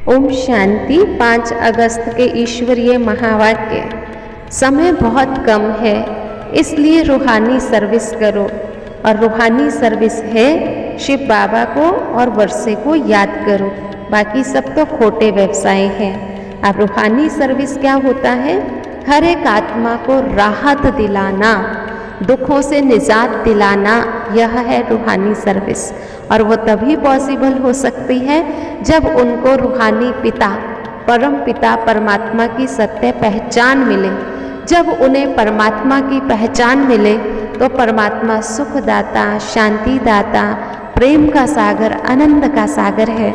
ओम शांति। 5 अगस्त के ईश्वरीय महावाक्य। समय बहुत कम है, इसलिए रूहानी सर्विस करो। और रूहानी सर्विस है शिव बाबा को और वर्षे को याद करो। बाकी सब तो खोटे व्यवसाय हैं। अब रूहानी सर्विस क्या होता है? हर एक आत्मा को राहत दिलाना, दुखों से निजात दिलाना, यह है रूहानी सर्विस। और वो तभी पॉसिबल हो सकती है जब उनको रूहानी पिता, परम पिता परमात्मा की सत्य पहचान मिले। जब उन्हें परमात्मा की पहचान मिले तो परमात्मा सुखदाता, शांतिदाता, प्रेम का सागर, आनंद का सागर है।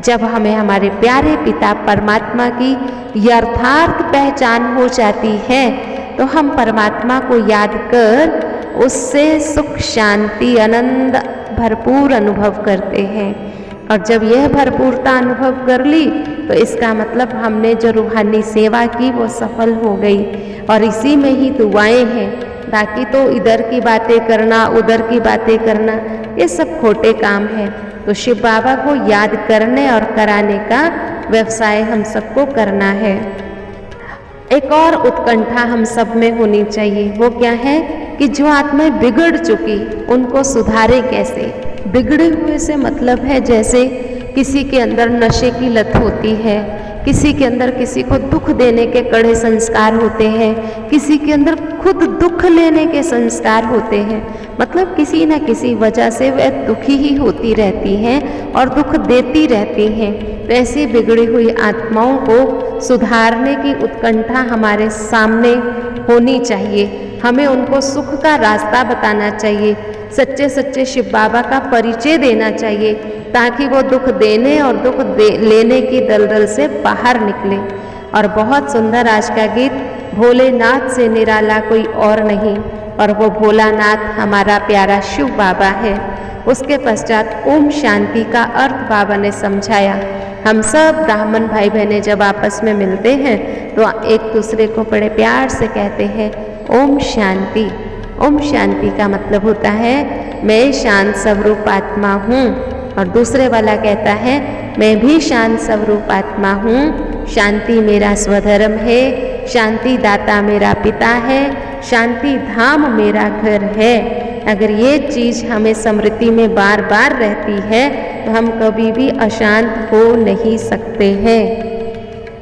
जब हमें हमारे प्यारे पिता परमात्मा की यथार्थ पहचान हो जाती है तो हम परमात्मा को याद कर उससे सुख, शांति, आनंद भरपूर अनुभव करते हैं। और जब यह भरपूरता अनुभव कर ली तो इसका मतलब हमने जो रूहानी सेवा की वो सफल हो गई। और इसी में ही दुआएं हैं। बाकी तो इधर की बातें करना, उधर की बातें करना, ये सब खोटे काम हैं। तो शिव बाबा को याद करने और कराने का व्यवसाय हम सबको करना है। एक और उत्कंठा हम सब में होनी चाहिए। वो क्या है कि जो आत्माएं बिगड़ चुकी उनको सुधारे कैसे। बिगड़े हुए से मतलब है जैसे किसी के अंदर नशे की लत होती है, किसी के अंदर किसी को दुख देने के कड़े संस्कार होते हैं, किसी के अंदर खुद दुख लेने के संस्कार होते हैं। मतलब किसी न किसी वजह से वह दुखी ही होती रहती हैं और दुख देती रहती हैं। तो ऐसी बिगड़ी हुई आत्माओं को सुधारने की उत्कंठा हमारे सामने होनी चाहिए। हमें उनको सुख का रास्ता बताना चाहिए, सच्चे सच्चे शिव बाबा का परिचय देना चाहिए, ताकि वो दुख देने और दुख लेने की दलदल से बाहर निकले। और बहुत सुंदर आज का गीत, भोलेनाथ से निराला कोई और नहीं, और वो भोलानाथ हमारा प्यारा शिव बाबा है। उसके पश्चात ओम शांति का अर्थ बाबा ने समझाया। हम सब ब्राह्मण भाई बहनें जब आपस में मिलते हैं तो एक दूसरे को बड़े प्यार से कहते हैं ओम शांति। ओम शांति का मतलब होता है मैं शांत स्वरूप आत्मा हूँ। और दूसरे वाला कहता है मैं भी शांत स्वरूप आत्मा हूँ, शांति मेरा स्वधर्म है, शांति दाता मेरा पिता है, शांति धाम मेरा घर है। अगर ये चीज़ हमें स्मृति में बार बार रहती है तो हम कभी भी अशांत हो नहीं सकते हैं।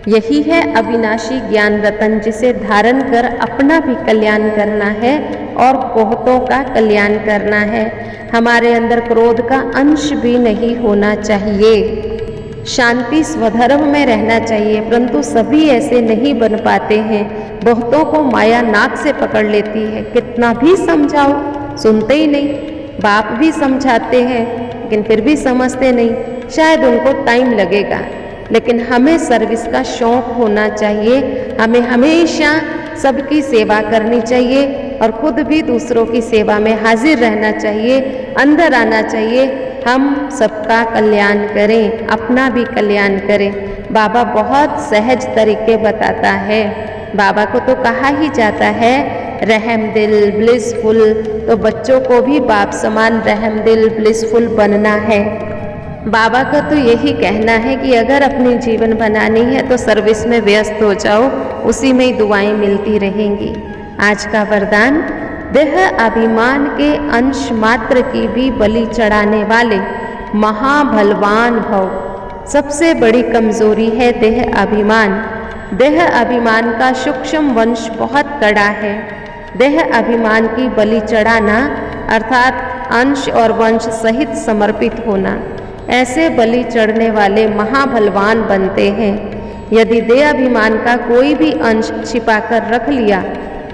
यही है अविनाशी ज्ञान रतन, जिसे धारण कर अपना भी कल्याण करना है और बहुतों का कल्याण करना है। हमारे अंदर क्रोध का अंश भी नहीं होना चाहिए। शांति स्वधर्म में रहना चाहिए, परंतु सभी ऐसे नहीं बन पाते हैं। बहुतों को माया नाक से पकड़ लेती है, कितना भी समझाओ सुनते ही नहीं। बाप भी समझाते हैं लेकिन फिर भी समझते नहीं। शायद उनको टाइम लगेगा, लेकिन हमें सर्विस का शौक होना चाहिए। हमें हमेशा सबकी सेवा करनी चाहिए और खुद भी दूसरों की सेवा में हाजिर रहना चाहिए, अंदर आना चाहिए। हम सबका कल्याण करें, अपना भी कल्याण करें। बाबा बहुत सहज तरीके बताता है। बाबा को तो कहा ही जाता है रहम दिल, ब्लिसफुल। तो बच्चों को भी बाप समान रहम दिल, ब्लिसफुल बनना है। बाबा का तो यही कहना है कि अगर अपनी जीवन बनानी है तो सर्विस में व्यस्त हो जाओ, उसी में ही दुआएं मिलती रहेंगी। आज का वरदान, देह अभिमान के अंश मात्र की भी बलि चढ़ाने वाले महाबलवान भव। सबसे बड़ी कमजोरी है देह अभिमान। देह अभिमान का सूक्ष्म वंश बहुत कड़ा है। देह अभिमान की बलि चढ़ाना अर्थात अंश और वंश सहित समर्पित होना, ऐसे बलि चढ़ने वाले महाबलवान बनते हैं। यदि देह अभिमान का कोई भी अंश छिपाकर रख लिया,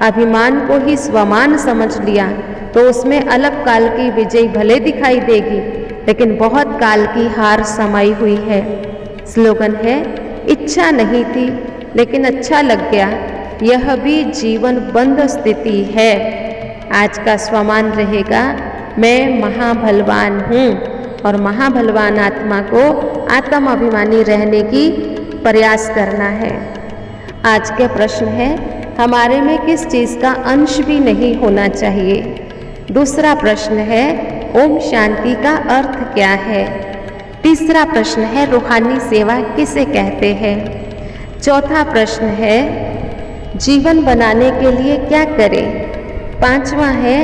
अभिमान को ही स्वमान समझ लिया, तो उसमें अलग काल की विजय भले दिखाई देगी, लेकिन बहुत काल की हार समाई हुई है। स्लोगन है, इच्छा नहीं थी लेकिन अच्छा लग गया, यह भी जीवन बंद स्थिति है। आज का स्वमान रहेगा मैं महाबलवान हूँ। और महाबलवान आत्मा को आत्म अभिमानी रहने की प्रयास करना है। आज के प्रश्न है, हमारे में किस चीज़ का अंश भी नहीं होना चाहिए। दूसरा प्रश्न है, ओम शांति का अर्थ क्या है। तीसरा प्रश्न है रूहानी सेवा किसे कहते हैं। चौथा प्रश्न है जीवन बनाने के लिए क्या करें। पांचवा है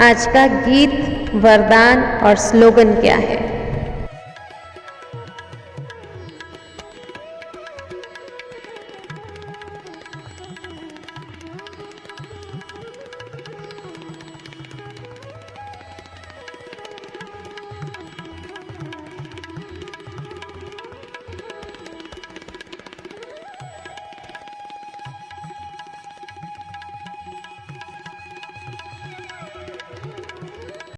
आज का गीत, वरदान और स्लोगन क्या है।